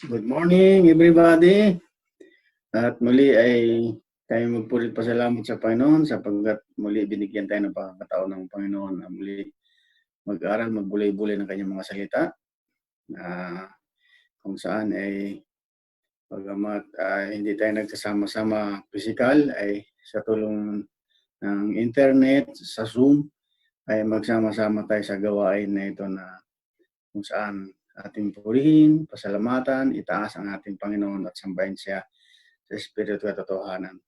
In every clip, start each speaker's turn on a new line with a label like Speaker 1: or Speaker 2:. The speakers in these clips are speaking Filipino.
Speaker 1: Good morning, everybody. At muli ay tayo magpulit pasalamat sa Panginoon sapagkat muli binigyan tayo ng pagkakataon ng Panginoon na muli mag-aral, magbulay-bulay ng kanyang mga salita na kung saan ay pagamat hindi tayo nagsasama-sama physical ay sa tulong ng internet, sa Zoom, ay magsama-sama tayo sa gawain na ito na kung saan ating purihin, pasalamatan, itaas ang ating Panginoon at sambahin siya sa Espiritu at Katotohanan.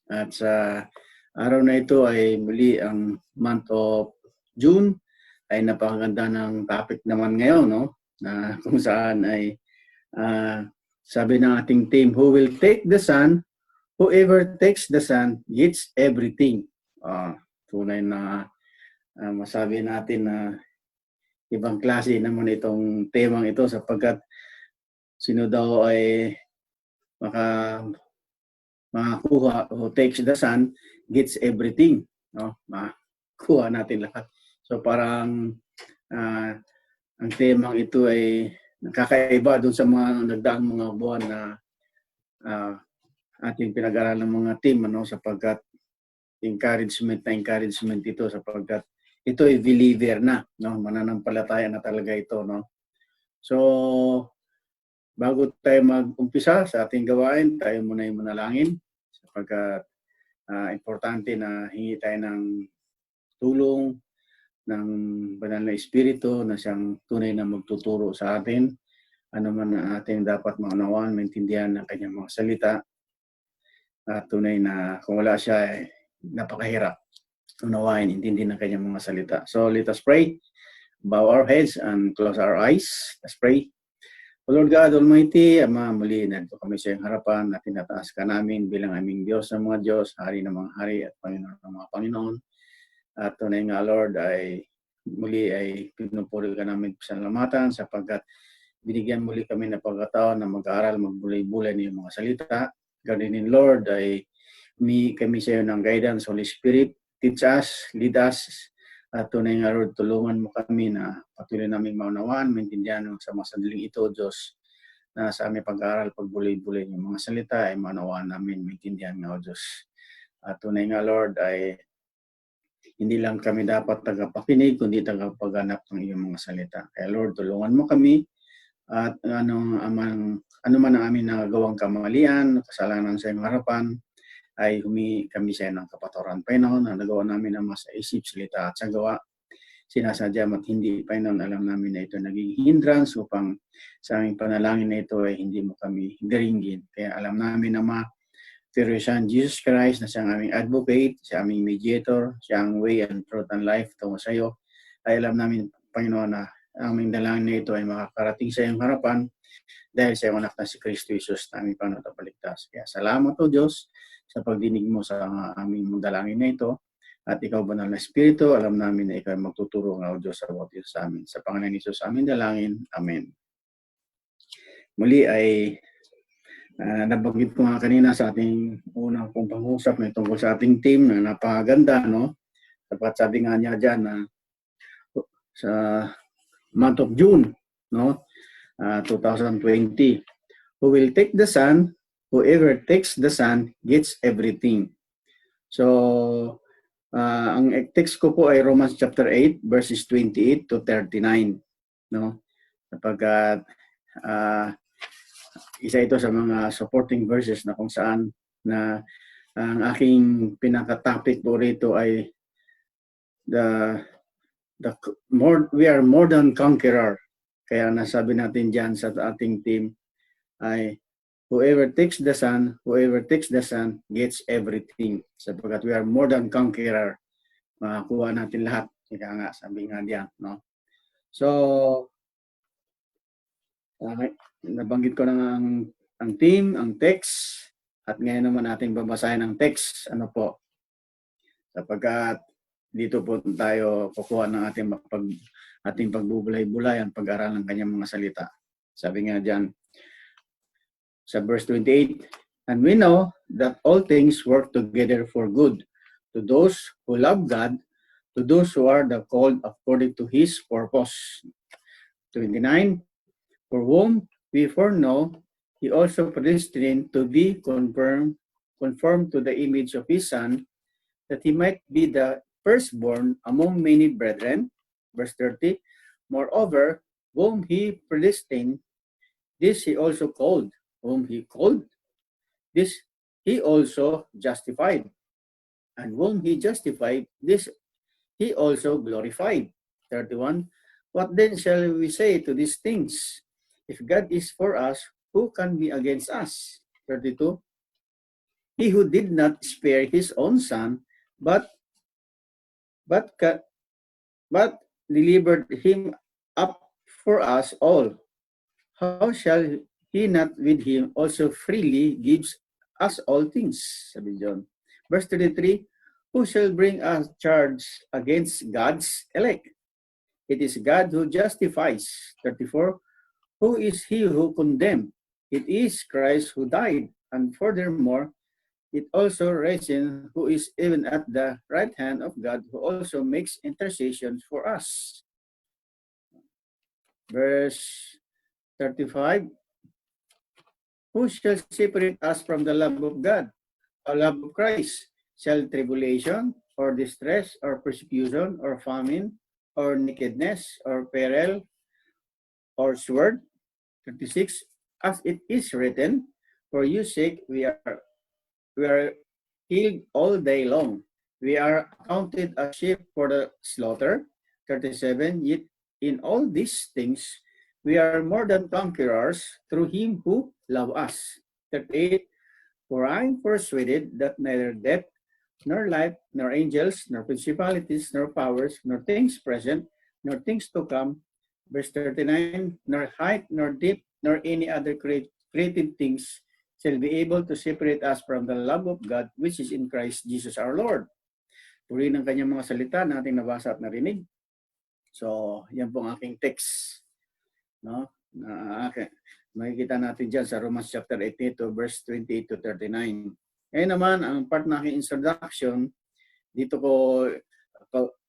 Speaker 1: At sa araw na ito ay muli ang month of June ay napakaganda ng topic naman ngayon, no? Na kung saan ay sabi ng ating team, who will take the sun, whoever takes the sun gets everything. Tunay na masabi natin na ibang klase naman itong temang ito sapagkat sino daw ay makakuha who takes the sun gets everything, no? Makuha natin lahat. So parang ang temang ito ay nakakaiba doon sa mga nagdaang mga buwan na ating pinag-aralan ng mga team, ano, sapagkat encouragement ito sapagkat ito ay believer na, no? Mananampalataya na talaga ito, no? So bago tayo mag-umpisa sa ating gawain, tayo muna yung manalangin sapagkat importante na hingi tayo ng tulong ng Banal na Espiritu na siyang tunay na magtuturo sa atin. Ano man ang ating dapat maunawaan, maintindihan ng kanyang mga salita. At tunay na kung wala siya, napakahirap unawain, intindihin ng kanyang mga salita. So let us pray. Bow our heads and close our eyes. Let's pray. O Lord God Almighty, Ama, muli nandito kami sa iyong harapan at tinataas ka namin bilang aming Diyos ng mga Diyos, Hari ng mga Hari at Panginoon ng mga Panginoon. At tunay nga Lord ay muli ay pinupuri ka namin pasalamatan sapagkat binigyan muli kami ng pagkataon na mag-aaral, magbulay-bulay ng mga salita. Ganun Lord ay kami sa iyo ng guidance, Holy Spirit, teach us, lead us, at tunay nga Lord, tulungan mo kami na patuloy namin maunawaan, maintindihan sa mga sandaling ito, Diyos, na sa aming pag-aaral, pagbulay-bulay ng mga salita ay maunawaan namin, maintindihan nga, O Diyos. At tunay nga Lord ay hindi lang kami dapat tagapakinig, kundi tagapaghanap ng iyong mga salita. Kaya Lord, tulungan mo kami at ano man ang aming nagawang kamalian, kasalanan sa iyong harapan, ay humingi kami sa ng kapatawaran, Panginoon, na nagawa namin ang sa isip, salita at sa gawa. Sinasadya at hindi, Panginoon, alam namin na ito naging hindrance upang sa aming panalangin na ito ay hindi mo kami garinggin. Kaya alam namin na through Your Son, Jesus Christ, na siyang aming advocate, siya aming mediator, siya ang way and truth and life tungo sa iyo, ay alam namin, Panginoon, na aming dalangin na ito ay makakarating sa iyong harapan dahil sa iyong anak na si Kristo Jesus na aming Panginoon at Paligtas. Kaya salamat o Diyos sa pagdinig mo sa aming dalangin na ito. At ikaw, Banal na Espiritu, alam namin na ikaw ay magtuturo nga o Diyos sa bawat isa sa amin. Sa Panginoon Jesus, aming dalangin. Amen. Muli ay nabanggit ko nga kanina sa ating unang pong pag-uusap na tungkol sa ating team na napakaganda, no? Dapat sabi nga niya dyan na sa month of June, no? 2020, who will take the sun, whoever takes the sun gets everything. So, ang text ko po ay Romans chapter 8 verses 28 to 39, no? Sapagkat isa ito sa mga supporting verses na kung saan na ang aking pinaka-topic po rito ay we are more than conqueror. Kaya nasabi natin diyan sa ating team ay whoever takes the sun gets everything. Sapagkat we are more than conqueror. Makakuha natin lahat. Kaya nga, sabi nga diyan, no? So, nabanggit ko na ang team, ang text, at ngayon naman ating babasahin ang text. Ano po? Sapagkat dito po tayo kukuha ng ating pagbubulay-bulay ang pag-aral ng kanyang mga salita. Sabi nga diyan sa verse 28, and we know that all things work together for good to those who love God, to those who are the called according to His purpose. 29, for whom we foreknow, he also predestined to be conformed to the image of his Son, that he might be the firstborn among many brethren. Verse 30, moreover, whom he predestined, this he also called. Whom he called, this he also justified. And whom he justified, this he also glorified. 31, what then shall we say to these things? If God is for us, who can be against us? 32, he who did not spare his own Son, but but but delivered him up for us all, how shall he not with him also freely gives us all things? Sabi John. Verse 33, who shall bring us charge against God's elect? It is God who justifies. 34, who is he who condemned? It is Christ who died, and furthermore, it also risen, who is even at the right hand of God, who also makes intercession for us. Verse 35, who shall separate us from the love of God, the love of Christ? Shall tribulation, or distress, or persecution, or famine, or nakedness, or peril, or sword? 36, as it is written, for your sake we are killed all day long. We are counted as sheep for the slaughter. 37, yet in all these things we are more than conquerors through him who loved us. 38, for I am persuaded that neither death, nor life, nor angels, nor principalities, nor powers, nor things present, nor things to come. Verse 39, nor height, nor depth, nor any other created things shall be able to separate us from the love of God which is in Christ Jesus our Lord. Puri ng kanyang mga salita na ating nabasa at narinig. So, yan po ang aking text. No? Makikita natin dyan sa Romans chapter 18 to verse 28 to 39. Ngayon naman, ang part ng aking introduction, dito ko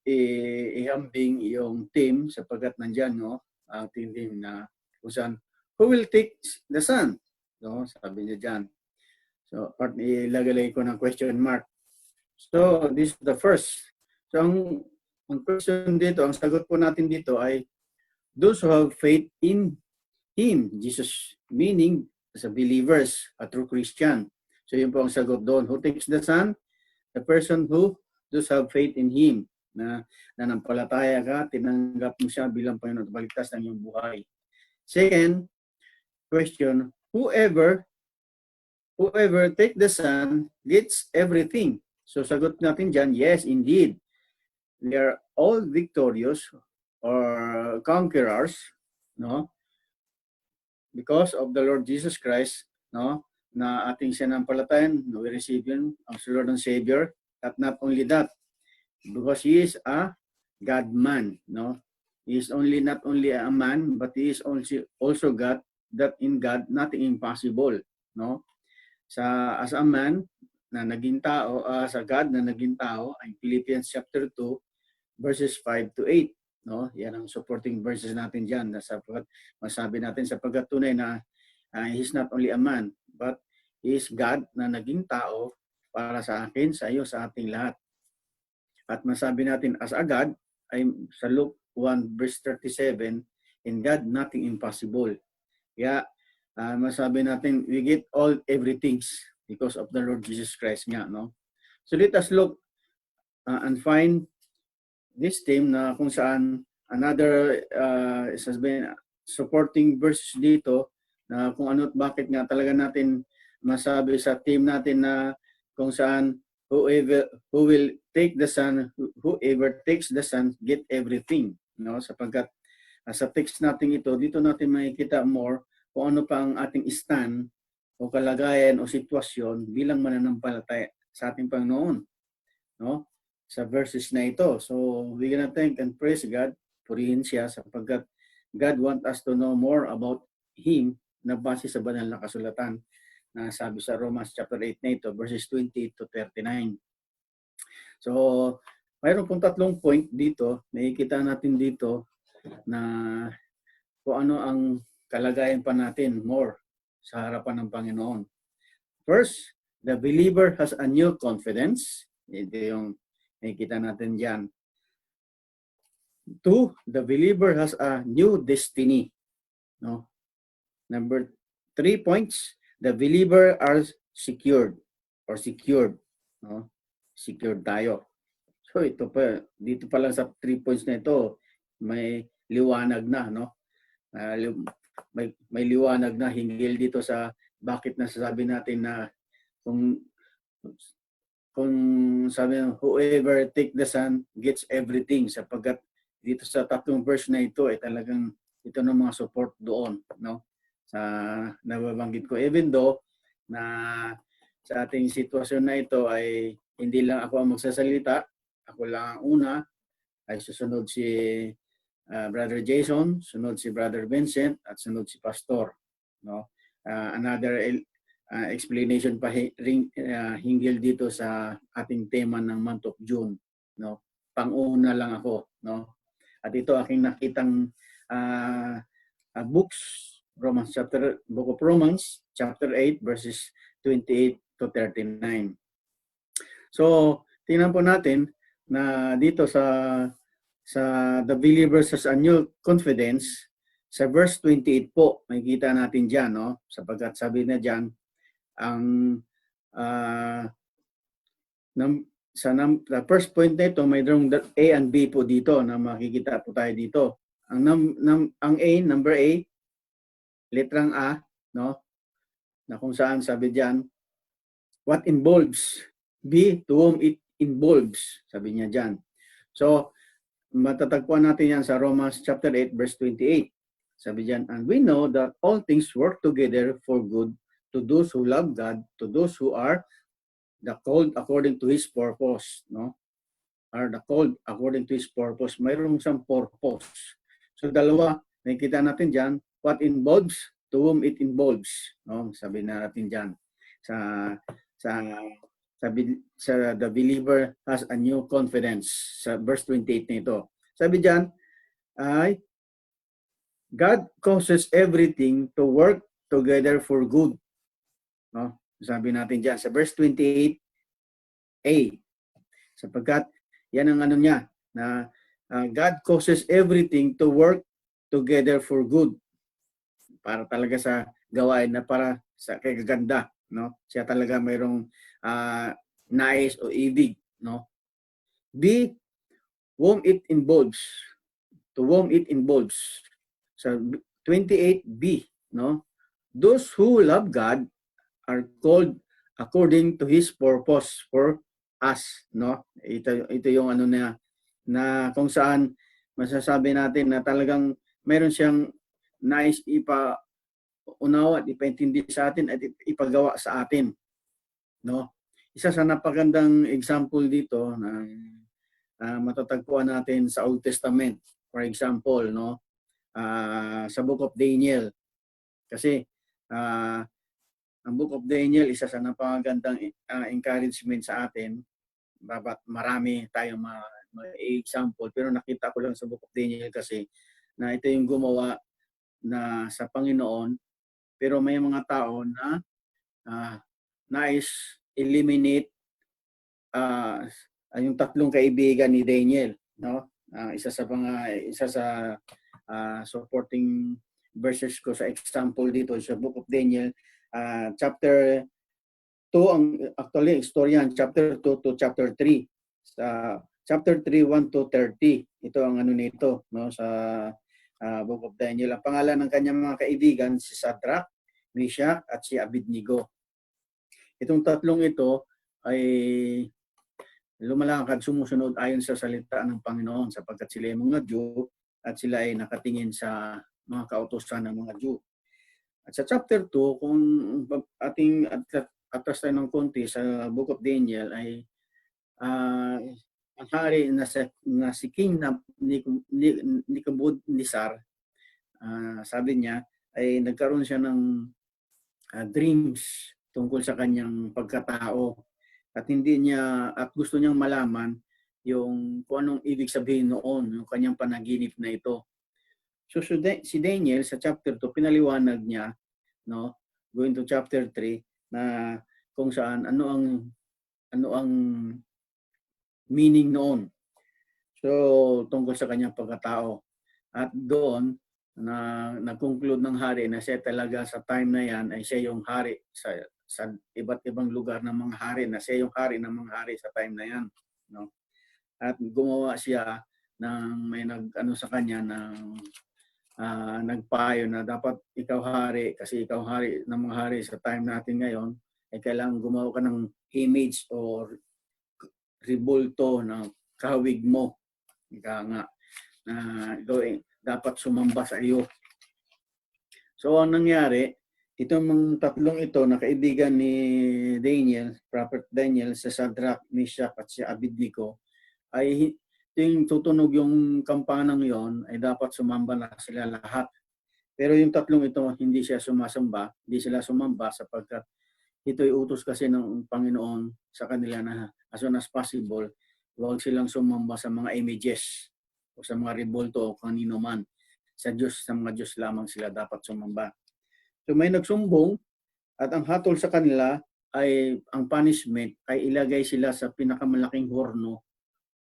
Speaker 1: ihambing yung team sapagkat nandyan, no? Ang team na kusan, who will take the Son? No? Sabi niya dyan. So, part ilagay ko ng question mark. So, this is the first. So, ang question dito, ang sagot po natin dito ay those who have faith in Him, Jesus, meaning as a believers, a true Christian. So, yun po ang sagot doon. Who takes the Son? The person who does have faith in Him. Na nanampalataya ka, tinanggap mo siya bilang Panginoon at baligtas ng iyong buhay. Second question, whoever take the Son gets everything. So sagot natin dyan, yes, indeed. We are all victorious or conquerors, no? Because of the Lord Jesus Christ, no? Na ating sinampalatayan, no? We receive Him as Lord and Savior. At not only that, because He is a God-man, no? He is not only a man, but He is also God, that in God, nothing impossible, no? As a man na naging tao, as a God na naging tao, ay Philippians chapter 2, verses 5 to 8. No? Yan ang supporting verses natin dyan. Sapagkat masabi natin sapagkat tunay na He's not only a man, but He is God na naging tao para sa akin, sa iyo, sa ating lahat. At masabi natin as a God, ay sa Luke 1 verse 37, in God nothing impossible. Kaya masabi natin, we get everything because of the Lord Jesus Christ nga, no? So let us look and find this theme na kung saan another has been supporting verses dito na kung ano at bakit nga talaga natin masabi sa theme natin na kung saan who will take the Son, whoever takes the Son get everything, no? Sapagkat sa text natin ito, dito natin makikita more kung ano pa ang ating stand o kalagayan o sitwasyon bilang mananampalataya sa ating Panginoon, no? Sa verses na ito. So, we're gonna thank and praise God, purihin siya sapagkat God want us to know more about Him na base sa banal na kasulatan na sabi sa Romans chapter 8 na ito, verses 20 to 39. So, mayroon pong tatlong point dito, makikita natin dito na kung ano ang kalagayan pa natin more sa harapan ng Panginoon. First, the believer has a new confidence. Ito yung nakikita natin dyan. Two, the believer has a new destiny. No? Number 3 points, the believer are secured or secured. No? Secured tayo. So ito pa, dito pa lang sa 3 points na ito, may liwanag na, no? May liwanag na hinggil dito sa bakit nasasabi natin na kung sabi ng whoever take the Son gets everything, sapagkat dito sa tatlong verse na ito ay talagang ito ng mga support doon, no? Sa nababanggit ko, even though na sa ating sitwasyon na ito ay hindi lang ako ang magsasalita, ako lang ang una, ay susunod si Brother Jason, sunod si Brother Vincent, at sunod si Pastor, no? Another explanation pa hinggil dito sa ating tema ng month of June, no? Pang-una lang ako, no? At ito aking nakitang books, Book of Romans, chapter 8, verses 28 to 39. So, tingnan po natin na dito sa the believers has a new confidence, sa verse 28 po, makikita natin diyan, no? Sapagkat sabi na diyan, ang sa first point na ito, mayroong A and B po dito na makikita po tayo dito. Ang A, number A, letrang A, no? Na kung saan sabi diyan, what involves. B, to whom it involves, sabi niya diyan. So, matatagpuan natin yan sa Romans chapter 8, verse 28. Sabi diyan, and we know that all things work together for good to those who love God, to those who are the called according to His purpose, no? Are the called according to His purpose. Mayroong isang purpose. So dalawa, nakikita natin diyan, what involves, to whom it involves, no? Sabi na natin diyan sa the believer has a new confidence sa verse 28 nito. Sabi diyan ay God causes everything to work together for good, no? Sabi natin diyan sa verse 28a, sapagkat yan ang ano niya na God causes everything to work together for good, para talaga sa gawain na para sa kagaganda, no? Siya talaga mayroong nais o ibig, no? B, whom it involves, to whom it involves. Sa 28b, no? Those who love God are called according to His purpose for us, no? Ito yung ano na kung saan masasabi natin na talagang mayroon siyang nais ipaunawa at ipaintindi sa atin at ipagawa sa atin, no? Isa sa napagandang example dito na matatagpuan natin sa Old Testament, for example, no? Sa Book of Daniel, kasi ang Book of Daniel, isa sa napakagandang encouragement sa atin. Marami tayong example, pero nakita ko lang sa Book of Daniel kasi na ito yung gumawa na sa Panginoon, pero may mga tao na nais eliminate yung tatlong kaibigan ni Daniel, no? Isa sa supporting verses ko sa example dito sa Book of Daniel, chapter 2, actually istoryan, chapter 2 to chapter 3. Sa chapter 3, 1 to 30. Ito ang ano nito, no, sa Book of Daniel. Ang pangalan ng kanyang mga kaibigan, si Shadrach, Meshach, at si Abednego. Itong tatlong ito ay lumalakad, sumusunod ayon sa salita ng Panginoon, sapagkat sila ay mga Jew at sila ay nakatingin sa mga kautusan ng mga Jew. At sa chapter 2, kung ating atras tayo ng konti sa Book of Daniel, ay ang hari na si King Nebuchadnezzar, sabi niya, ay nagkaroon siya ng dreams tungkol sa kanyang pagkatao. At gusto niyang malaman yung kung anong ibig sabihin noon, yung kanyang panaginip na ito. So si Daniel sa chapter 2 pinaliwanag niya, no, going to chapter 3, na kung saan ano ang meaning noon. So tungkol sa kanyang pagkatao. At doon na nag-conclude ng hari na siya talaga sa time na yan ay siya yung hari sa iba't ibang lugar ng mga hari, na siya yung hari ng mga hari sa time na yan, no? At gumawa siya ng may nag-ano sa kanya ng nagpayo na dapat ikaw hari, kasi ikaw hari ng mga hari sa time natin ngayon, ay kailangan gumawa ka ng image or ribulto ng kahawig mo. Ika nga, na dapat sumamba sa iyo. So ang nangyari, itong mga tatlong ito na kaibigan ni Daniel, Prophet Daniel, sa Shadrach, Meshach at si Abednego, ay yung tutunog yung kampanang yon ay dapat sumamba na sila lahat. Pero yung tatlong ito, hindi siya sumasamba, hindi sila sumamba sapagkat ito'y utos kasi ng Panginoon sa kanila na as soon as possible, huwag silang sumamba sa mga images o sa mga ribulto o kanino man. Sa Diyos, sa mga Diyos lamang sila dapat sumamba. So may nagsumbong at ang hatol sa kanila ay ang punishment ay ilagay sila sa pinakamalaking horno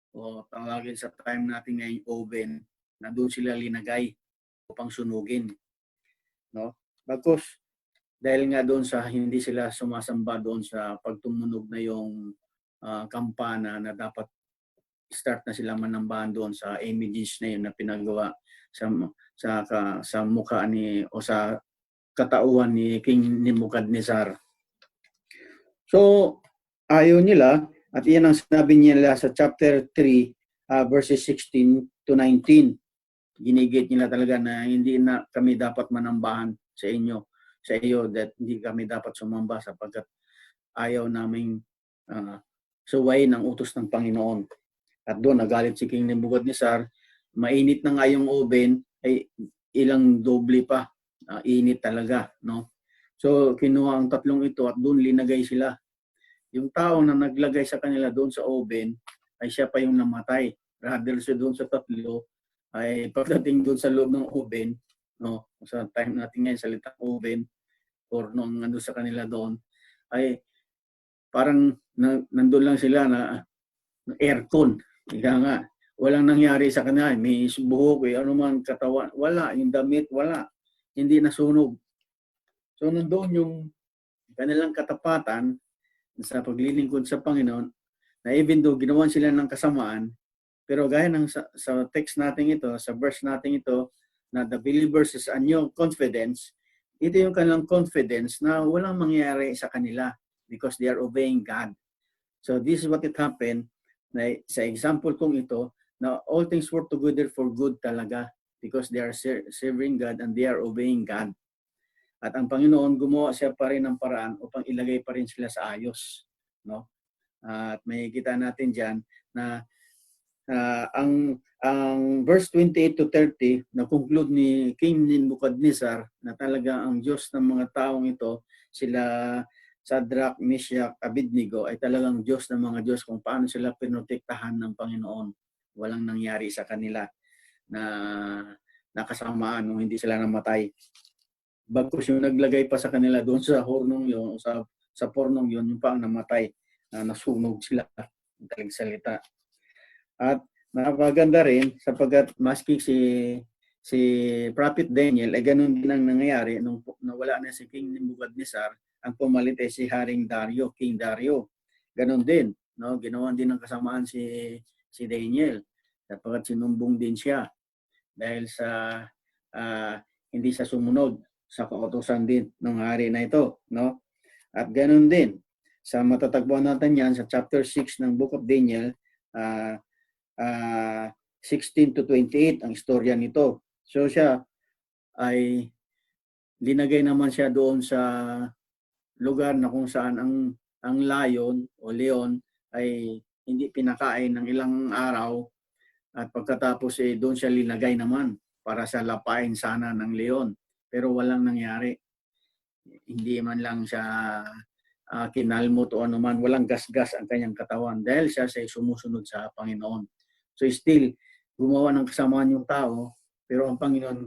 Speaker 1: o tawagin sa time natin ngayon oven, na doon sila linagay upang sunugin, no? Bagkus dahil nga doon sa hindi sila sumasamba doon sa pagtumunog na yung kampana na dapat start na sila manambahan doon sa images na yun na pinagawa sa mukha ni o sa katauhan ni King Nebuchadnezzar. So ayaw nila. At iyan ang sinabi nila sa chapter 3, verses 16 to 19. Ginigit nila talaga na hindi na kami dapat manambahan sa iyo, that hindi kami dapat sumamba sapagkat ayaw naming suwayin ang utos ng Panginoon. At doon nagalit si King Nebuchadnezzar, mainit na nga yung oven, ay ilang doble pa, init talaga, no? So kinuha ang tatlong ito at doon linagay sila. Yung tao na naglagay sa kanila doon sa oven ay siya pa yung namatay. Rather siya doon sa tatlo ay pagdating doon sa loob ng oven, no, sa time natin ngayon salita oven or nung nandun sa kanila doon, ay parang nandun lang sila na aircon. Ika nga, walang nangyari sa kanila. May buhok, ano man katawan, wala. Yung damit, wala. Hindi nasunog. So nandoon yung kanilang katapatan sa paglilingkod sa Panginoon, na even though ginawan sila ng kasamaan, pero gaya ng sa text natin ito, sa verse natin ito, na the believers is a new confidence, ito yung kanilang confidence na walang mangyayari sa kanila because they are obeying God. So this is what it happened, na sa example kong ito, na all things work together for good talaga because they are serving God and they are obeying God. At ang Panginoon, gumawa siya pa rin ng paraan upang ilagay pa rin sila sa ayos, no? At may kita natin diyan na ang verse 28 to 30 na conclude ni King Nebuchadnezzar na talaga ang Diyos ng mga taong ito, sila Shadrach, Meshach, Abednego, ay talagang Diyos ng mga Diyos kung paano sila pinotektahan ng Panginoon. Walang nangyari sa kanila na nakasamaan nung hindi sila namatay. Bagkus yung naglagay pa sa kanila doon sa hornong yun, sa pornong yun, yung pa ang namatay, na nasunog sila, ang taling salita. At napaganda rin sapagkat maski si Prophet Daniel ay ganun din ang nangyayari nung nawala na si King Nebuchadnezzar, ang pumalit ay si Haring Dario, King Dario. Ganun din, no? Ginawan din ng kasamaan si Daniel sapagkat sinumbong din siya dahil sa hindi sa sumunod sa kautusan din ng hari na ito, no? At ganun din sa matatagpuan natin yan sa chapter 6 ng Book of Daniel, 16 to 28 ang istorya nito. So siya ay linagay naman siya doon sa lugar na kung saan ang lion o leon ay hindi pinakain ng ilang araw, at pagkatapos doon siya linagay naman para sa lapain sana ng leon. Pero walang nangyari. Hindi man lang siya kinalmot o anuman, walang gasgas ang kanyang katawan dahil siya sumusunod sa Panginoon. So still, gumawa ng kasamaan yung tao, pero ang Panginoon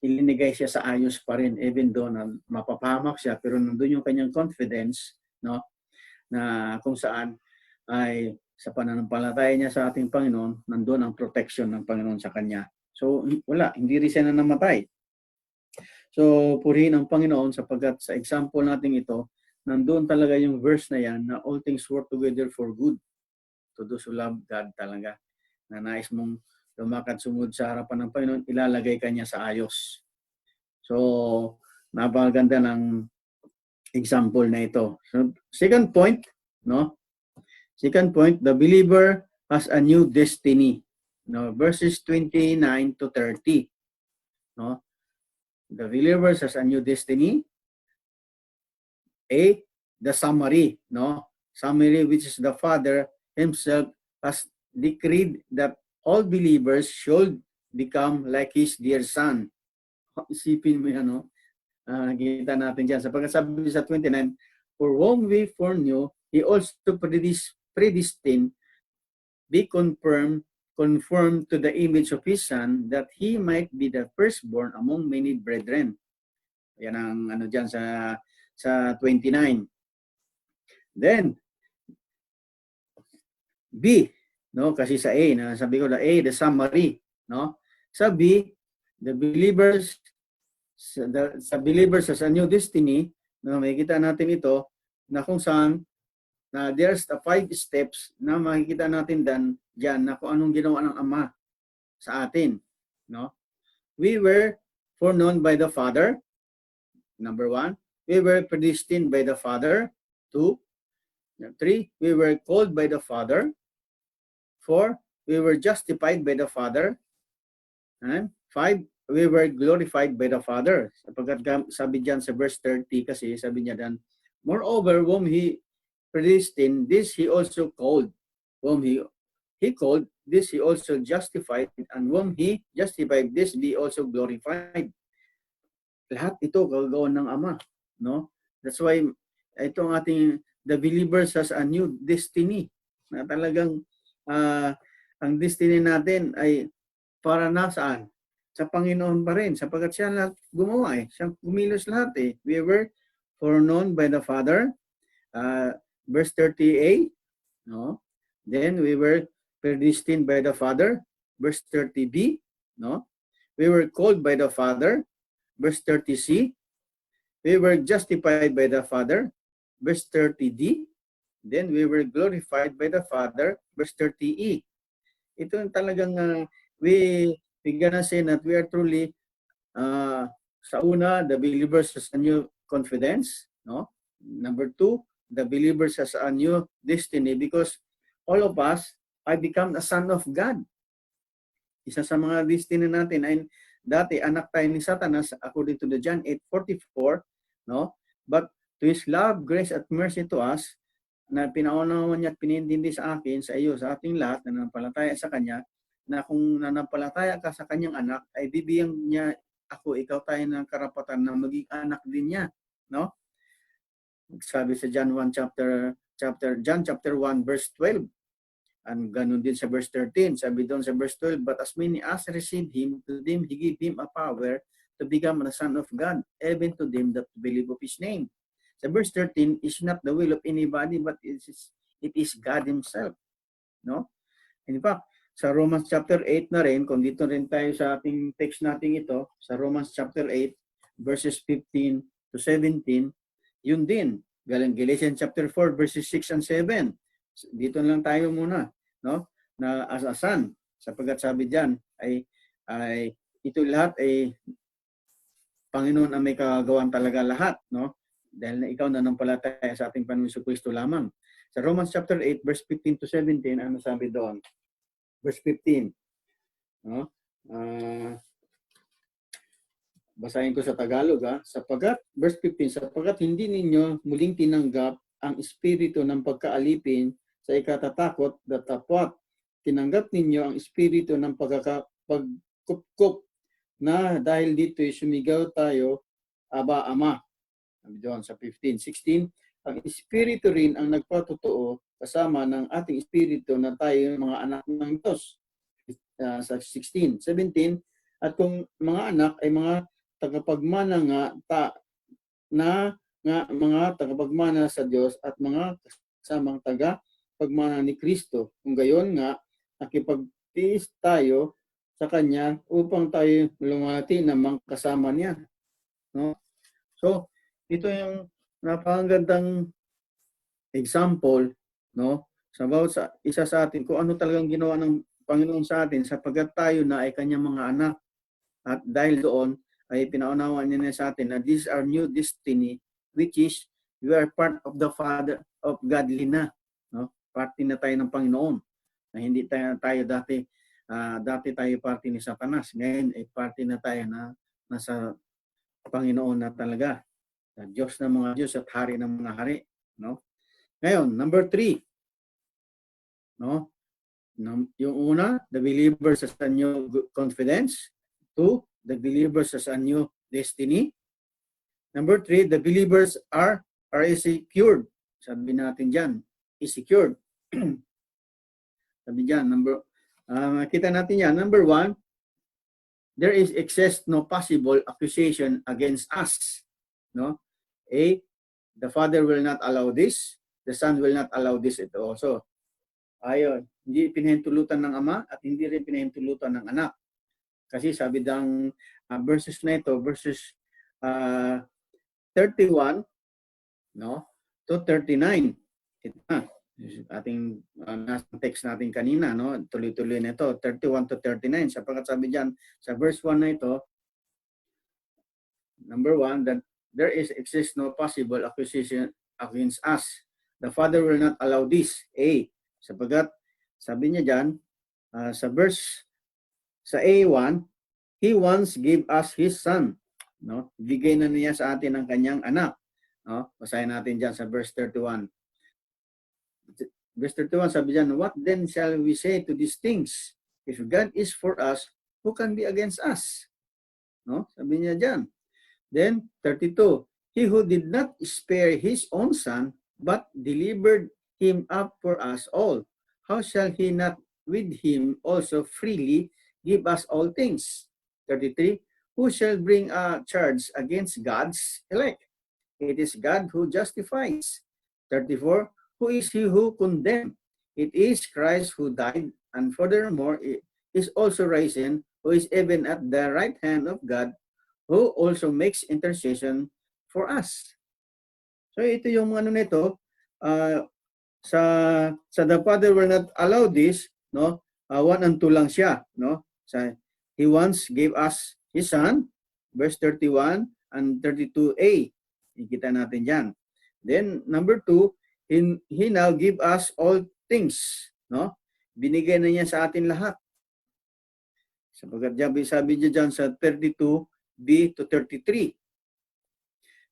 Speaker 1: ilinigay siya sa ayos pa rin, even though na mapapahamak siya, pero nandun yung kanyang confidence, no, na kung saan ay sa pananampalataya niya sa ating Panginoon, nandun ang protection ng Panginoon sa kanya. So wala, hindi rin siya na namatay. So purihin ang Panginoon sapagkat sa example natin ito, nandun talaga yung verse na yan na all things work together for good to those who love God talaga. Na nais mong lumakad sumud sa harapan ng Panginoon, ilalagay ka niya sa ayos. So napakaganda ng example na ito. So, second point, no? Second point, the believer has a new destiny. No, verses 29 to 30. No? The believer has a new destiny. A, the summary, no? Summary, which is the Father himself has decreed that all believers should become like His dear Son. Isipin mo yan, no? Nakikita natin dyan. Sapagkat sabi sa 29, for whom we foreknew, He also predestined, be conformed to the image of His Son, that He might be the firstborn among many brethren. Yan ang ano dyan sa 29. Then, B, no? Kasi sa A, na sabi ko na A, the summary, no? Sa B, the believers sa believers sa new destiny, no, makikita natin ito na kung saan na there's the 5 steps na makikita natin diyan na kung anong ginawa ng Ama sa atin, no? We were foreknown by the Father. Number 1, we were predestined by the Father. 2, 3, we were called by the Father. 4, we were justified by the Father. And 5, we were glorified by the Father. Sapagkat sabi diyan sa verse 30 kasi sabi niya dan, moreover, whom He predestined, this He also called. Whom He called, this He also justified, and whom He justified, this He also glorified. Lahat ito gagawin ng Ama, no? That's why ito ang ating the believers has a new destiny. Na talagang ang destiny natin ay para na saan? Sa Panginoon pa rin, sapagkat siya lahat gumawa eh. Siya kumilos lahat eh. We were foreknown by the Father. Verse 30a, no? Then we were predestined by the Father. Verse 30b, no? We were called by the Father. Verse 30c. We were justified by the Father. Verse 30d. Then we were glorified by the Father. Verse 30e. Ito yung talagang we gonna say that we are truly sa una, the believers has a new confidence, no? Number 2, the believers has a new destiny because all of us I become a son of God. Isa sa mga destiny natin ay dati anak tayo ni Satanas according to the John 8:44, no? But to His love, grace at mercy to us, na pinaunawan niya at pinintindi sa akin, sa iyo, sa ating lahat na nanampalataya sa Kanya, na kung nanampalataya ka sa Kanyang anak, ay bibigyan niya ako, ikaw tayo ng karapatan na maging anak din niya, no? Sabi sa John 1 chapter 1 verse 12. And ganun din sa verse 13. Sabi doon sa verse 12, but as many as received Him, to them He gave Him a power to become the Son of God, even to them that believe of His name. Sa verse 13, is not the will of anybody, but it is God Himself. No? In fact, sa Romans chapter 8 na rin, kung dito rin tayo sa ating text natin ito, sa Romans chapter 8, verses 15 to 17, yun din. Galatians chapter 4, verses 6 and 7. Dito lang tayo muna, no? Na as a son, sapagkat sabi diyan ay ito lahat ay Panginoon ang may kagawan talaga lahat, no? Dahil na ikaw nanampalataya sa ating Panginoon Jesucristo lamang. Sa Romans chapter 8 verse 15 to 17, ano sabi doon? Verse 15. No? Basahin ko sa Tagalog, sapagkat verse 15, sapagkat hindi ninyo muling tinanggap ang espiritu ng pagkaalipin sa ikatatakot na tapwat. Tinanggap ninyo ang espiritu ng pagkupkup na dahil dito'y sumigaw tayo, Aba, Ama. Sabi doon sa 15. 16, ang espiritu rin ang nagpatotoo kasama ng ating espiritu na tayo mga anak ng Diyos. Sa 16. 17, at kung mga anak ay mga tagapagmana mga tagapagmana sa Diyos at mga kasamang tagapagmana ni Kristo. Kung gayon nga, nakipagtiis tayo sa Kanya upang tayo lumati na mga kasama niya. No? So, ito yung napakagandang example, no? Sa isa sa atin, kung ano talagang ginawa ng Panginoon sa atin sapagkat tayo na ay Kanyang mga anak. At dahil doon, ay pinaunawa niya sa atin na this is our new destiny, which is we are part of the Father of Godly na. No? Parte na tayo ng Panginoon. Na hindi tayo dati tayo parte ni Satanas. Ngayon ay parte na tayo na nasa Panginoon na talaga. Diyos ng mga Diyos at Hari ng mga Hari. No? Ngayon, number 3. No? Yung una, the believers has a new confidence. 2, the believers has a new destiny. Number 3, the believers are secured. Sabi natin dyan, is secured. Sabi dyan, makita natin yan. Number 1, there is exists no possible accusation against us. No? A, the Father will not allow this. The Son will not allow this ito also. Ayon, hindi pinahintulutan ng Ama at hindi rin pinahintulutan ng Anak. Kasi sabi ng verses na ito, verses 31 no, to 39. Ito na, ating text natin kanina, no? Tuloy-tuloy na ito, 31 to 39. Sapagkat sabi diyan sa verse 1 na ito, number 1, that there exists no possible accusation against us. The Father will not allow this. A, sapagkat sabi niya diyan sa A1, He once gave us His Son. No? Bigay na niya sa atin ang kanyang anak. No? Basahin natin diyan sa verse 31. Verse 31 sabi diyan, what then shall we say to these things? If God is for us, who can be against us? No? Sabi niya diyan. Then 32, He who did not spare His own Son, but delivered Him up for us all, how shall He not with Him also freely give us all things? 33, who shall bring a charge against God's elect? It is God who justifies. 34, who is he who condemned? It is Christ who died, and furthermore is also risen, who is even at the right hand of God, who also makes intercession for us. So ito yung ano nito, sa the Father will not allow this, no? 1 and 2 lang siya, no? He once gave us His Son, verse 31 and 32a. Ikita natin diyan. Then number 2, He now give us all things, no? Binigay na niya sa atin lahat. Sapagkat sabi niya diyan sa 32b to 33.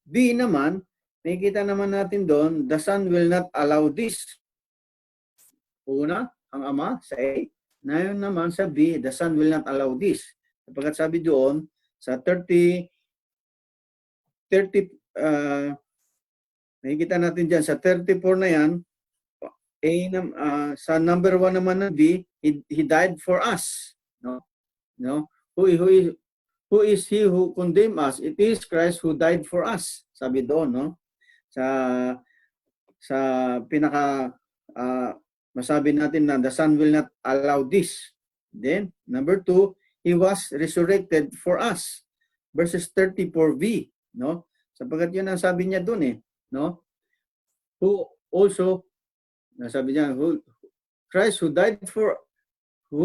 Speaker 1: B naman, nakikita naman natin doon, the Son will not allow this. Una, ang Ama sa A. Ngayon naman sa B, the Son will not allow this. Sapagkat sabi doon, sa 30, nakikita natin dyan, sa 34 na yan, sa number 1 naman na B, He died for us. No? Who is He who condemned us? It is Christ who died for us. Sabi doon, no? Sa pinaka masabi natin na the Son will not allow this. Then, number 2, He was resurrected for us. Verses 34b, no? Sapagkat yun ang sabi niya doon eh, no? Who also, nasabi niya, Christ who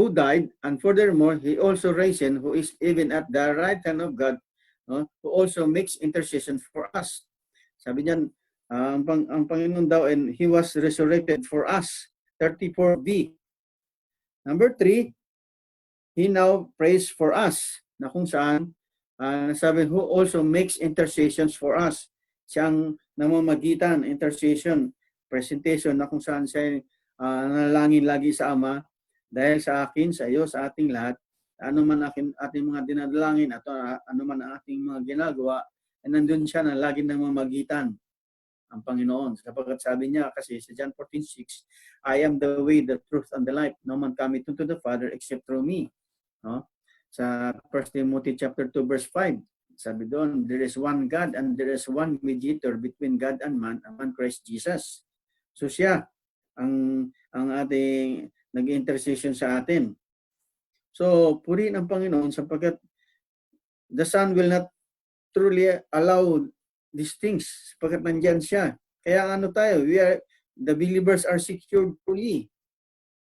Speaker 1: died and furthermore, He also risen, who is even at the right hand of God, no? Who also makes intercession for us. Sabi niya, ang Panginoon daw, and He was resurrected for us. 34b. Number 3, He now prays for us, na kung saan, sabi, who also makes intercessions for us. Siyang namamagitan, intercession, presentation, na kung saan siya nalangin lagi sa Ama, dahil sa akin, sa iyo, sa ating lahat, ano man ating mga dinadalangin, at ano man ang ating mga ginagawa, nandun siya na lagi namamagitan, ang Panginoon. Sapagkat sabi niya kasi sa John 14:6, I am the way, the truth, and the life. No man cometh unto the Father except through me. No? Sa 1 Timothy chapter 2 verse 5, Sabi doon, there is one God and there is one mediator between God and man Christ Jesus. So siya ang ating nag-intercession sa atin. So, purihin ang Panginoon sapagkat the Son will not truly allow these things sapagkat nandyan siya. Kaya ano tayo, the believers are secured fully.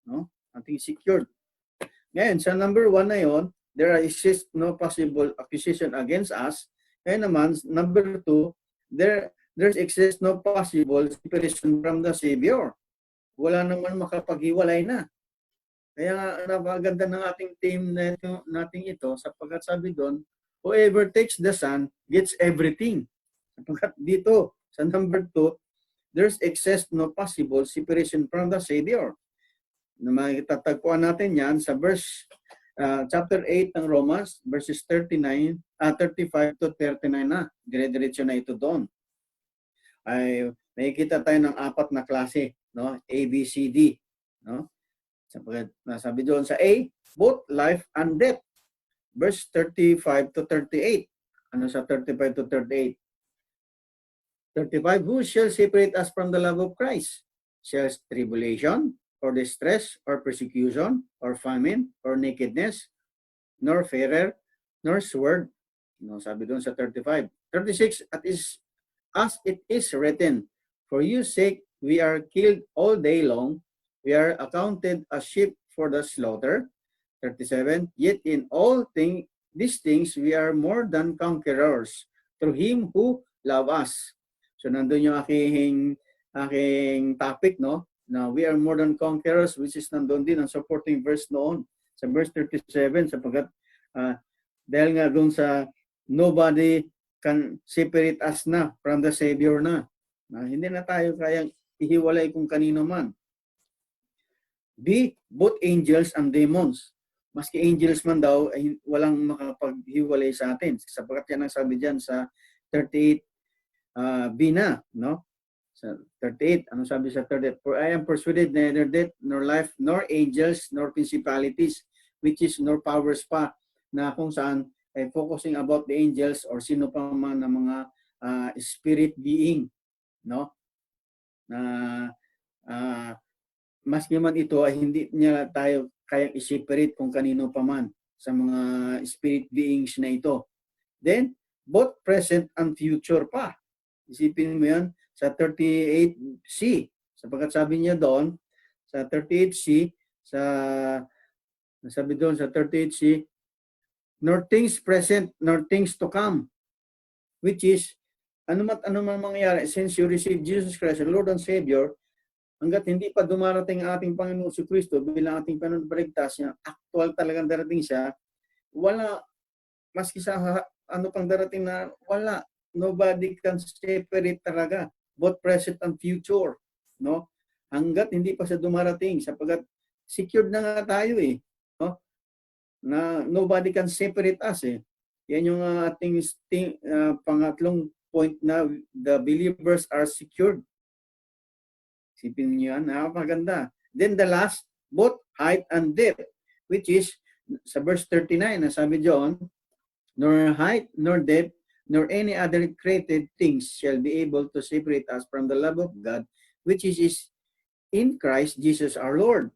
Speaker 1: No? Ating secured. Ngayon, sa number 1 na yon, there exists no possible accusation against us. Kaya naman, number 2, there exists no possible separation from the Savior. Wala naman makapaghiwalay na. Kaya napaganda ng ating team natin ito sapagkat sabi doon, whoever takes the Son gets everything. Sapagkat dito, sa number 2, there's excess no possible separation from the Savior. Na makitatagpuan natin yan sa verse chapter 8 ng Romans, verses 35 to 39 na. Dire-diretso na ito doon. Ay makikita tayo ng 4 na klase, no? A, B, C, D, no? Sapagkat nasabi doon sa A, both life and death. Verse 35 to 38. Ano sa 35 to 38? 35, who shall separate us from the love of Christ? Shall tribulation, or distress, or persecution, or famine, or nakedness, nor fear, nor sword? No, sabi doon sa 35. 36, as it is written, for your sake we are killed all day long, we are accounted as sheep for the slaughter. 37, yet in all these things we are more than conquerors through Him who love us. So nandun yung aking topic, no? Now, we are more than conquerors, which is nandun din ang supporting verse noon sa verse 37, sapagkat dahil nga doon sa nobody can separate us na from the Savior na. Hindi na tayo kayang ihiwalay kung kanino man. B, both angels and demons. Maski angels man daw, ay walang makapaghiwalay sa atin. Sapagkat yan ang sabi dyan sa 38 B na, no? Sa 38, ano sabi sa 38? For I am persuaded neither death, nor life, nor angels, nor principalities, which is nor powers pa, na kung saan ay focusing about the angels or sino pa man na mga spirit being, no? Na maski man ito ay hindi niya tayo kayang i-separate kung kanino pa man sa mga spirit beings na ito. Then, both present and future pa. Isipin mo yan sa 38C. Sapagkat sabi niya doon, sa 38C, sabi doon sa 38C, nor things present, nor things to come. Which is, ano man mangyayari, since you receive Jesus Christ, Lord and Savior, hanggat hindi pa dumarating ang ating Panginoon si Kristo bilang ating Panaligtas niya, actual talagang darating siya, wala, maski sa ano pang darating na, wala. Nobody can separate talaga, both present and future, no? Hanggat hindi pa siya dumarating, sapagkat secured na nga tayo no? Na nobody can separate us Yan yung ating pangatlong point na the believers are secured. Sipin niyo yan, napakaganda. Then the last, both height and depth, which is sa verse 39, sabi doon, nor height, nor depth, nor any other created things shall be able to separate us from the love of God, which is in Christ Jesus our Lord.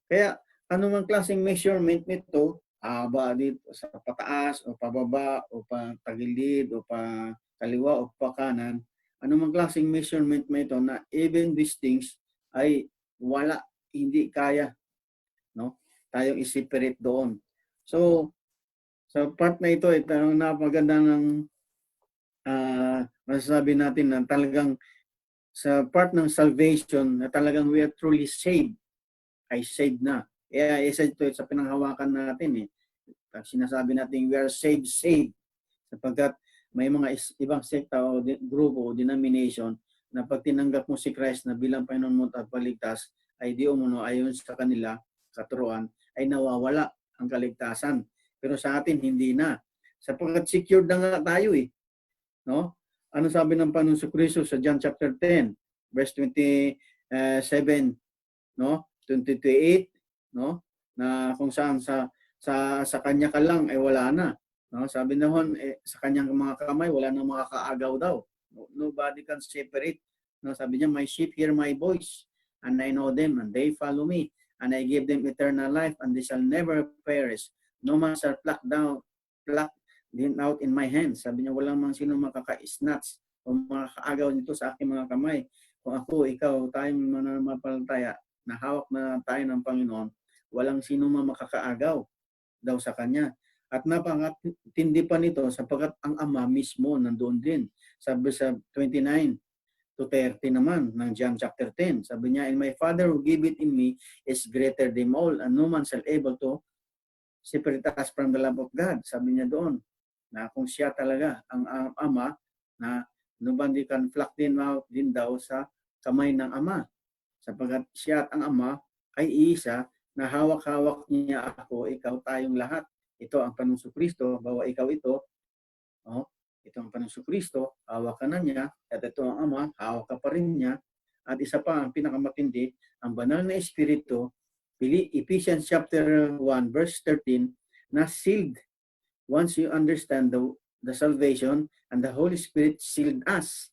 Speaker 1: Kaya, anumang klaseng measurement nito, ba dito sa pataas, o pababa, o patagilid, o pa kaliwa, o pa kanan, anumang klaseng measurement mo ito na even these things ay wala, hindi kaya, no? Tayong i-separate doon. So, sa part na ito, napaganda ng masasabi natin na talagang sa part ng salvation na talagang we are truly saved, ay saved na. Kaya isa ito sa pinanghawakan natin sinasabi natin we are saved. Sapagkat may mga ibang sekta o grupo o denomination na pag tinanggap mo si Christ na bilang Panginoon mo at paligtas, ay di umuno ayon sa kanila, katuruan, ay nawawala ang kaligtasan. Pero sa atin, hindi na. Sapagkat secured na nga tayo no? Ano sabi ng Panginoon sa Kristo sa John chapter 10, verse 27, no? 28, no? Na kung saan sa kanya ka lang ay wala na, No, sabi noon, sa kanyang mga kamay, wala nang makakaagaw daw. Nobody can separate. No, sabi niya, my sheep hear my voice, and I know them, and they follow me, and I give them eternal life, and they shall never perish. No man shall pluck them out in my hands. Sabi niya, walang man sino makaka-snatch o makakaagaw nito sa aking mga kamay. Kung ako, ikaw, tayong mananampalataya, na hawak na tayo ng Panginoon, walang sino man makakaagaw daw sa Kanya. At napakatindi pa nito sapagkat ang Ama mismo nandoon din. Sabi sa 29 to 30 naman ng John chapter 10. Sabi niya, and my Father who gave it in me is greater than all, and no man shall able to separate us from the love of God. Sabi niya doon, na kung siya talaga ang Ama, na nobody can pluck din out din daw sa kamay ng Ama. Sapagkat siya at ang Ama ay isa, na hawak-hawak niya ako, ikaw, tayong lahat. Ito ang Panginoong Kristo, bawa ikaw ito, ito ang Panginoong Kristo, hawak ka na niya, at ito ang Ama, hawak ka pa rin niya. At isa pa, ang pinakamatindi, ang banal na Espiritu, Ephesians chapter 1, verse 13, na sealed. Once you understand the salvation, and the Holy Spirit sealed us.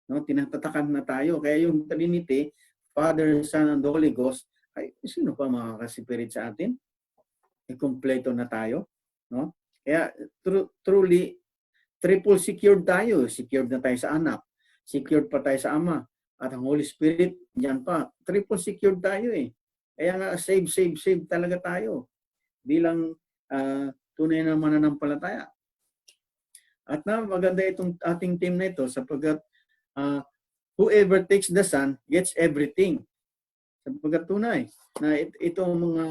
Speaker 1: No, tinatatakan na tayo. Kaya yung Trinity, Father, Son, and the Holy Ghost, ay sino pa makakasipirit sa atin? Kumpleto na tayo, no? Kaya truly triple secured tayo. Secured na tayo sa anak, secured pa tayo sa Ama, at ang Holy Spirit diyan pa. Triple secured tayo eh. Kaya nga save talaga tayo bilang tunay na mananampalataya. At na maganda itong ating team na ito sapagkat whoever takes the Son gets everything. Sapagkat tunay na itong mga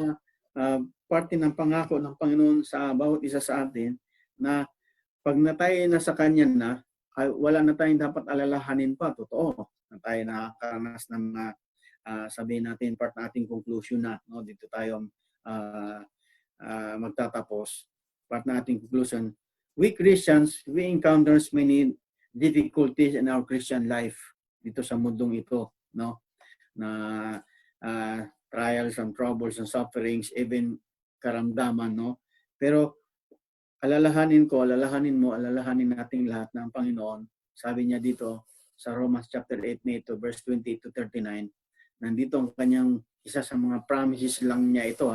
Speaker 1: parte ng pangako ng Panginoon sa bawat isa sa atin, na pag natay na sa Kanya na, wala na tayong dapat alalahanin pa. Totoo na tayo nakakaranas ng sabihin natin, part na ating conclusion na, no? Dito tayo magtatapos. Part na ating conclusion. We Christians, we encounters many difficulties in our Christian life dito sa mundong ito, no? Na trials and troubles and sufferings, even karamdaman, no? Pero alalahanin nating lahat ng Panginoon. Sabi niya dito sa Romans chapter 8 nito, verse 20 to 39, nandito ang kanyang isa sa mga promises lang niya ito,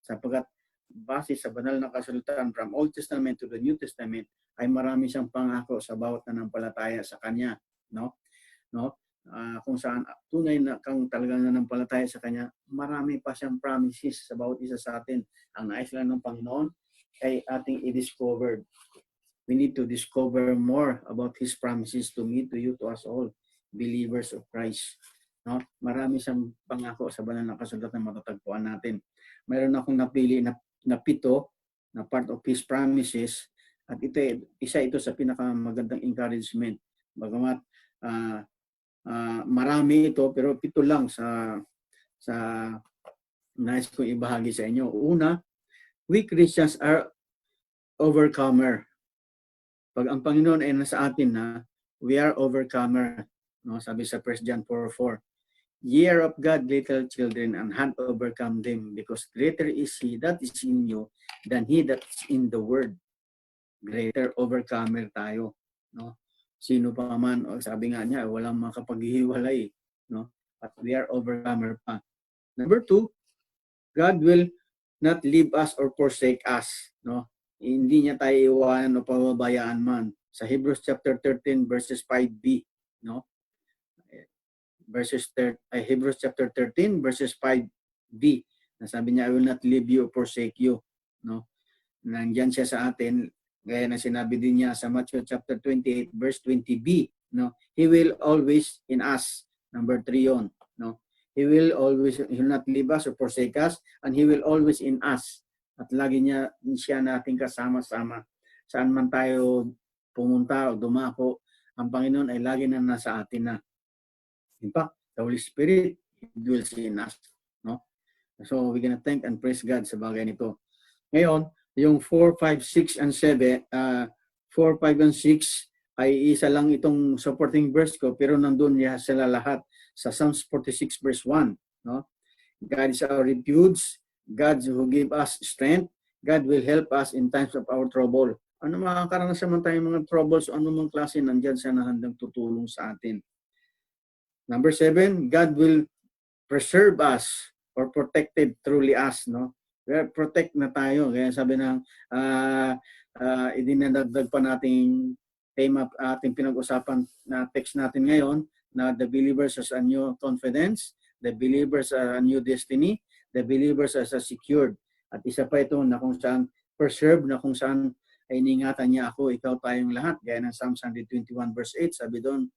Speaker 1: sapagkat base sa banal na kasulatan from Old Testament to the New Testament, ay marami siyang pangako sa bawat nanampalataya sa Kanya, no? Kung saan tunay na kang talagang nanampalataya sa Kanya, marami pa siyang promises sa bawat isa sa atin. Ang nais lang ng Panginoon ay ating i-discover. We need to discover more about His promises to me, to you, to us all, believers of Christ. No? Marami siyang pangako sa banal na kasulatan na matatagpuan natin. Mayroon akong napili na 7 na part of His promises, at isa ito sa pinakamagandang encouragement. Bagamat marami ito, pero 7 lang sa nais kong ibahagi sa inyo. Una, we Christians are overcomer. Pag ang Panginoon ay nasa atin na, we are overcomer. No? Sabi sa 1 John 4:4, ye are of God, little children, and have overcome them, because greater is He that is in you than he that is in the world. Greater overcomer tayo. No? Sino pa man, sabi nga niya, walang makapaghihiwalay. No? But we are overcomer pa. Number 2, God will not leave us or forsake us. No? Hindi niya tayo iwanan o pababayaan man. Sa Hebrews chapter 13 verses 5b, no? Hebrews chapter 13 verses 5b. Nasabi niya, I will not leave you or forsake you, no? Nandiyan siya sa atin, gaya na sinabi din niya sa Matthew chapter 28 verse 20b, no? He will always in us. Number 3 yon, no? He will not leave us or forsake us, and He will always in us. At lagi siya nating kasama-sama. Saan man tayo pumunta o dumako, ang Panginoon ay lagi na nasa atin na. In fact, the Holy Spirit dwells in us, no? So we're gonna thank and praise God sa bagay nito. Ngayon, yung 4, 5, 6, and 7, 4, 5, and 6 ay isa lang itong supporting verse ko, pero nandun niya sila lahat sa Psalms 46 verse 1, no? God is our refuge, God who give us strength, God will help us in times of our trouble. ano makakaranas naman tayong mga troubles o anumang klase, nandyan siya na handang tutulong sa atin. Number 7, God will preserve us or protected truly us, no? Protect na tayo. Kaya sabi ng idinadagdag pa nating tema, ating pinag-usapan na text natin ngayon, na the believers has a new confidence, the believers a new destiny, the believers as a secured. At isa pa ito na kung saan preserve, na kung saan ay iningatan niya ako, ikaw, tayong lahat. Gaya ng Psalms 121 verse 8, sabi doon,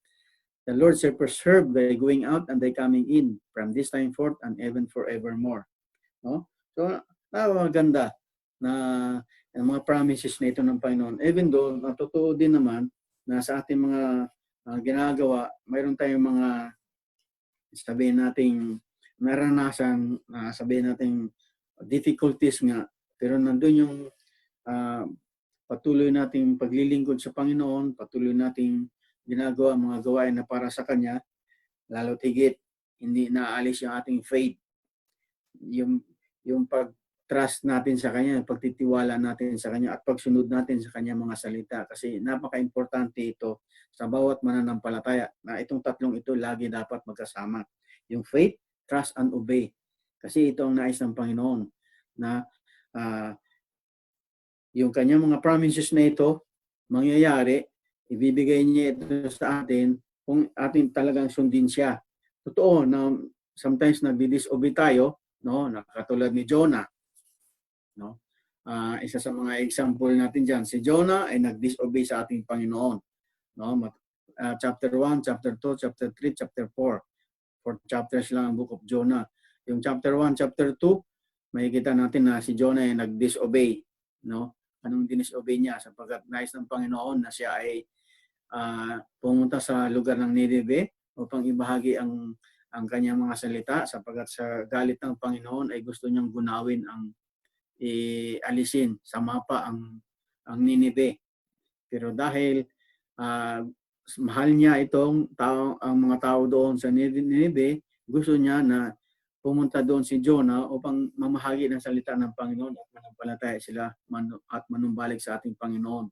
Speaker 1: the Lord shall preserve thy going out and thy coming in from this time forth and even forevermore. No? So, maganda na ang mga promises na ito ng Panginoon. Even though, totoo din naman na sa ating mga ginagawa, mayroon tayong mga sabihin nating naranasan, sabihin nating difficulties nga, pero nandun yung patuloy nating paglilingkod sa Panginoon, patuloy nating ginagawa mga gawain na para sa Kanya, lalo tigit, hindi naalis yung ating faith, yung pag-trust natin sa Kanya, pagtitiwala natin sa Kanya, at pagsunod natin sa Kanya mga salita. Kasi napaka-importante ito sa bawat mananampalataya, na itong tatlong ito lagi dapat magkasama. Yung faith, trust, and obey. Kasi ito ang nais ng Panginoon, na yung Kanyang mga promises na ito, mangyayari, ibibigay niya ito sa atin kung atin talagang sundin siya. Totoo na sometimes nagdi-disobey tayo, no? Nakatulad ni Jonah, no? Isa sa mga example natin diyan, si Jonah ay nag-disobey sa ating Panginoon, no? Chapter 1, chapter 2, chapter 3, chapter 4. 4 chapters lang ang book of Jonah. Yung chapter 1, chapter 2, makikita natin na si Jonah ay nag-disobey, no? Anong disobey niya? Sapagkat nais ng Panginoon na siya ay pumunta sa lugar ng Nineveh upang ibahagi ang kanyang mga salita, sapagkat sa galit ng Panginoon ay gusto niyang gunawin ang alisin sa mapa ang Nineveh. Pero dahil mahal niya itong ang mga tao doon sa Nineveh, gusto niya na pumunta doon si Jonah upang mamahagi ng salita ng Panginoon at manampalataya sila at manumbalik sa ating Panginoon.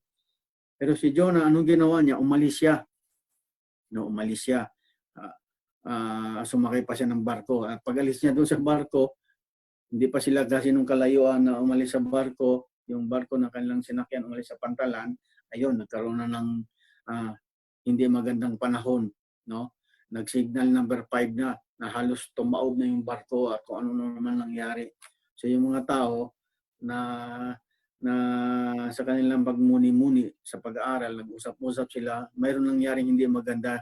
Speaker 1: Pero si Jonah, anong ginawa niya? Umalis siya. No, umalis siya. Sumakay pa siya ng barko. At pag alis niya doon sa barko, hindi pa sila kasi nung kalayuan na umalis sa barko, yung barko na kanilang sinakyan umalis sa pantalan, ayun, nagkaroon na ng hindi magandang panahon. No? Nag-signal number 5 na halos tumaob na yung barko at kung ano naman nangyari. So yung mga tao na sa kanilang pagmuni-muni sa pag-aaral, nag-usap-usap sila, mayroon nangyaring hindi maganda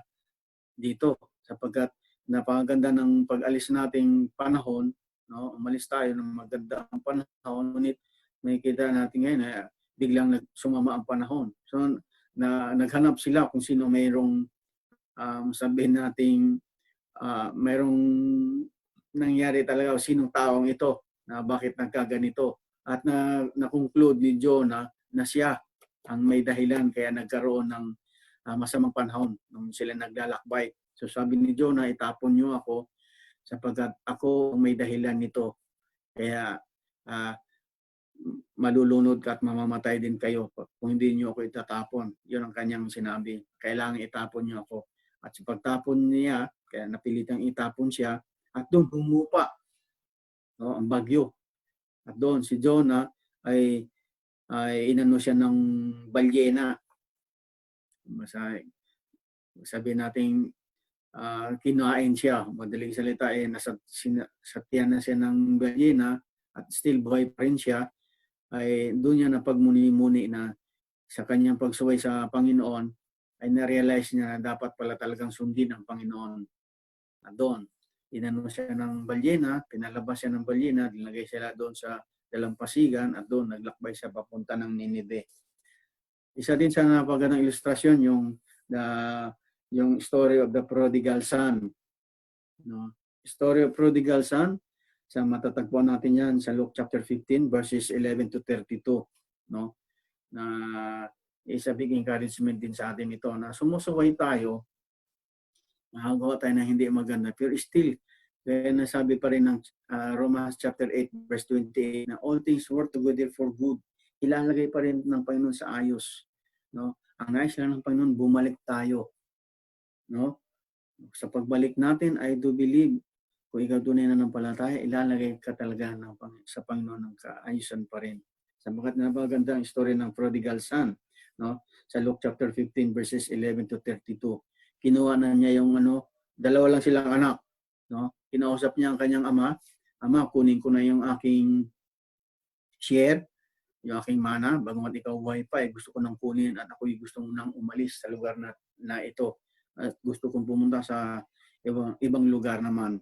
Speaker 1: dito sapagkat napakaganda ng pag-alis nating panahon, no? Umalis tayo ng magandang panahon, ngunit makikita natin ngayon na biglang sumama ang panahon. So naghanap sila kung sino mayroong sabihin nating mayroong nangyari talaga o sinong taong ito na bakit nagkaganito. At na-conclude ni Jonah na siya ang may dahilan kaya nagkaroon ng masamang panahon nung sila naglalakbay. So sabi ni Jonah, itapon niyo ako sapagkat ako ang may dahilan nito. Kaya malulunod ka at mamamatay din kayo kung hindi niyo ako itatapon. Yun ang kanyang sinabi. Kailangan itapon niyo ako. At sa pagtapon niya, kaya napilitang itapon siya, at doon humupa, no, ang bagyo. At doon si Jonah ay inano siya ng balyena. Sabi nating kinain siya. Madaling salita nasa tiyan na siya ng balyena at still buhay pa rin siya. Ay doon niya napagmuni-muni na sa kanyang pagsuway sa Panginoon ay na-realize niya na dapat pala talagang sundin ang Panginoon. At doon, inano siya ng balyena, pinalabas siya ng balyena, nilagay sila doon sa dalampasigan at doon naglakbay siya papunta ng Nineveh. Isa din sa napagandang ilustrasyon yung story of the prodigal son. No? Story of prodigal son, sa matatagpuan natin yan sa Luke chapter 15 verses 11 to 32. No? Na isa big encouragement din sa atin ito na sumusuway tayo, makagawa tayo na hindi maganda, pero still, kaya nasabi pa rin ng Romans chapter 8 verse 28 na all things work together for good ilalagay pa rin ng Panginoon sa ayos. No? Ang nais lang ng Panginoon, bumalik tayo. No? Sa pagbalik natin, I do believe, kung ikaw tunay na nanampalataya, ilalagay ka talaga sa Panginoon ng kaayusan pa rin. Sabagat napaganda ang story ng prodigal son. No? Sa Luke chapter 15 verses 11 to 32. Kinuha na niya yung dalawa lang silang anak. No? Kinausap niya ang kanyang ama, Ama, kunin ko na yung aking share, yung aking mana, bagamat ikaw buhay pa, gusto ko nang kunin at ako'y gusto nang umalis sa lugar na ito. At gusto kong pumunta sa ibang lugar naman.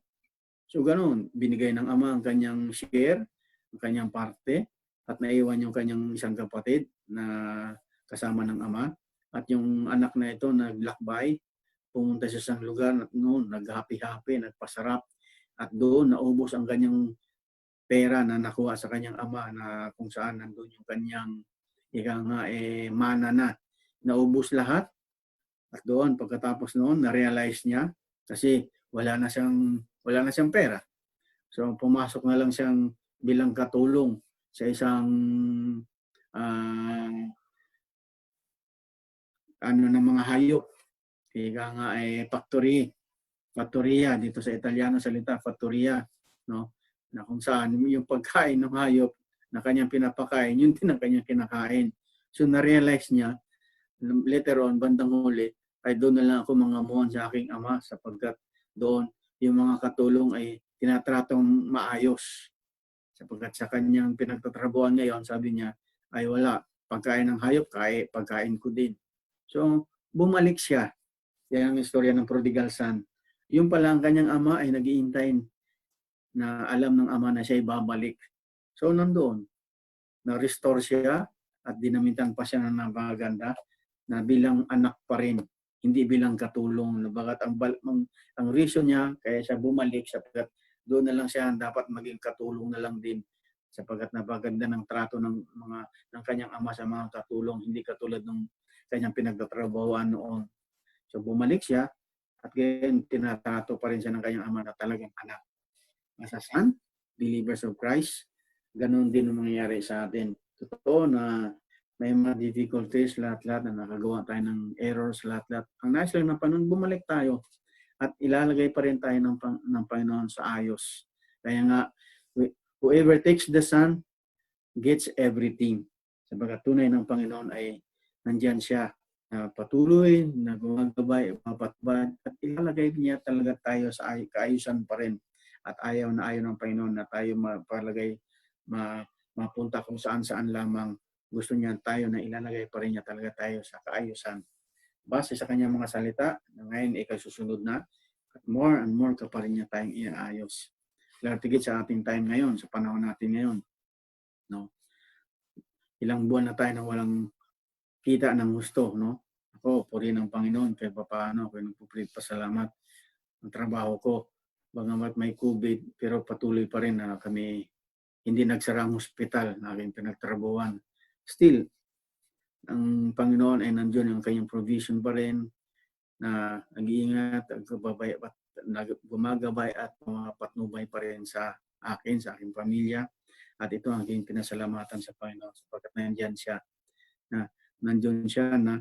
Speaker 1: So ganoon, binigay ng ama ang kanyang share, ang kanyang parte, at naiwan yung kanyang isang kapatid na kasama ng ama. At yung anak na ito naglakbay, pumunta sa isang lugar at noon, naghapi-hapi, nagpasarap. At doon naubos ang kanyang pera na nakuha sa kanyang ama na kung saan nandun yung kanyang mana na. Naubos lahat. At doon, pagkatapos noon, na-realize niya kasi wala na siyang pera. So, pumasok na lang siyang bilang katulong sa isang ng mga hayop. Fattoria, dito sa Italiano salita, fattoria, no? Na kung saan yung pagkain ng hayop na kanyang pinapakain, yun din ang kanyang kinakain. So, na-realize niya, later on, bandang huli, ay doon na lang ako mangamuhan sa aking ama sapagkat doon yung mga katulong ay tinatratong maayos. Sapagkat sa kanyang pinagtatrabuhan ngayon, sabi niya, ay wala, pagkain ng hayop, pagkain ko din. So, bumalik siya. Yan ang istorya ng prodigal son. Yung pala ang kanyang ama ay nag-iintay na alam ng ama na siya ay babalik. So, nandoon, na-restore siya at dinamitan pa siya ng napakaganda na bilang anak pa rin, hindi bilang katulong. Bagat ang reason niya, kaya siya bumalik sapagkat doon na lang siya dapat maging katulong na lang din sapagkat napaganda ng trato ng kanyang ama sa mga katulong, hindi katulad ng kanyang pinagtatrabahoan noon. So bumalik siya at ngayon tinatrato pa rin siya ng kanyang ama na talagang anak. As a son, believers of Christ, ganun din ang mangyayari sa atin. Totoo na may mga difficulties, lahat-lahat na nakagawa tayo ng errors, lahat-lahat. Ang nais lang ng Panginoon, bumalik tayo at ilalagay pa rin tayo ng Panginoon sa ayos. Kaya nga, whoever takes the Son gets everything. Sabagat tunay ng Panginoon ay nandyan siya, patuloy na gumagabay, mapatbad, at ilalagay niya talaga tayo sa kaayusan pa rin. At ayaw ng Panginoon na tayo mapunta kung saan-saan lamang. Gusto niya tayo na ilalagay pa rin niya talaga tayo sa kaayusan. Base sa kanyang mga salita, na ngayon susunod na, at more and more ka pa rin niya tayong iaayos. Lalo tigit sa ating time ngayon, sa panahon natin ngayon. No? Ilang buwan na tayo na walang kita ng gusto, no? Ako, puri ng Panginoon, kahit paano, ako nagpupulit pasalamat ang trabaho ko. Bagamat may COVID, pero patuloy pa rin na kami hindi nagsarang hospital na aking pinagtrabuhan. Still, ang Panginoon ay nandiyon yung kanyang provision pa rin na nag-iingat, gumagabay at patnubay pa rin sa akin, sa aking pamilya. At ito ang aking pinasalamatan sa Panginoon sapagkat nandiyan siya. Nandiyon siya na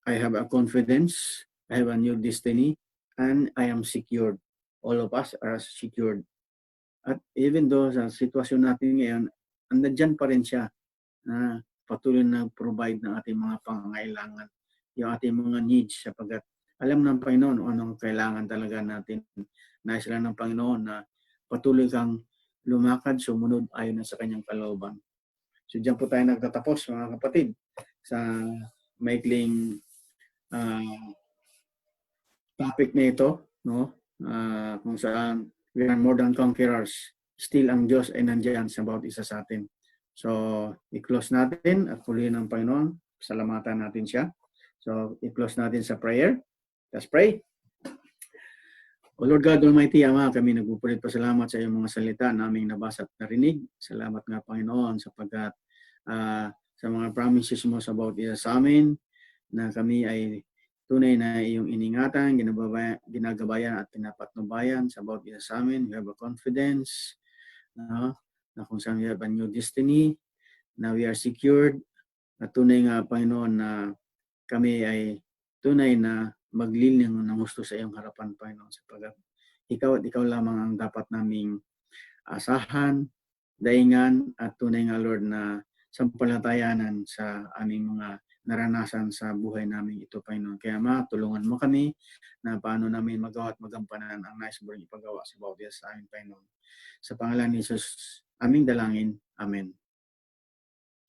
Speaker 1: I have a confidence, I have a new destiny, and I am secured. All of us are secured. At even though sa sitwasyon natin ngayon, nandiyan pa rin siya na patuloy na provide ng ating mga pangangailangan, yung ating mga needs sapagkat alam ng Panginoon anong kailangan talaga natin. Nais lang ng Panginoon na patuloy kang lumakad, sumunod ayon na sa kanyang kalooban. So diyan po tayo nagtatapos mga kapatid sa maikling topic na ito, no? Kung saan we are more than conquerors. Still ang Diyos ay nandiyan sa bawat isa sa atin. So i-close natin at pulihin ng Panginoon. Salamatan natin siya. So i-close natin sa prayer. Let's pray. O Lord God Almighty, Ama, kami nagpupulit pasalamat sa iyong mga salita na aming nabasa at narinig. Salamat nga, Panginoon, sapagkat sa mga promises mo sa bawat isa sa amin, na kami ay tunay na iyong iningatan, ginagabayan at pinapatnubayan sa bawat isa sa amin. We have a confidence na kung saan we have a new destiny, na we are secured, na tunay nga, Panginoon, na kami ay tunay na maglilingkod ng gusto sa iyong harapan, Panginoon, sapagat ikaw at ikaw lamang ang dapat naming asahan, daingan, at tunay nga, Lord, na sampalatayanan sa aming mga naranasan sa buhay namin ito, Panginoon. Kaya tulungan mo kami na paano namin magawa at magampanan ang nais mo rin ipagawa sa bawat isa sa amin, Panginoon. Sa pangalan ni Jesus, aming dalangin. Amen.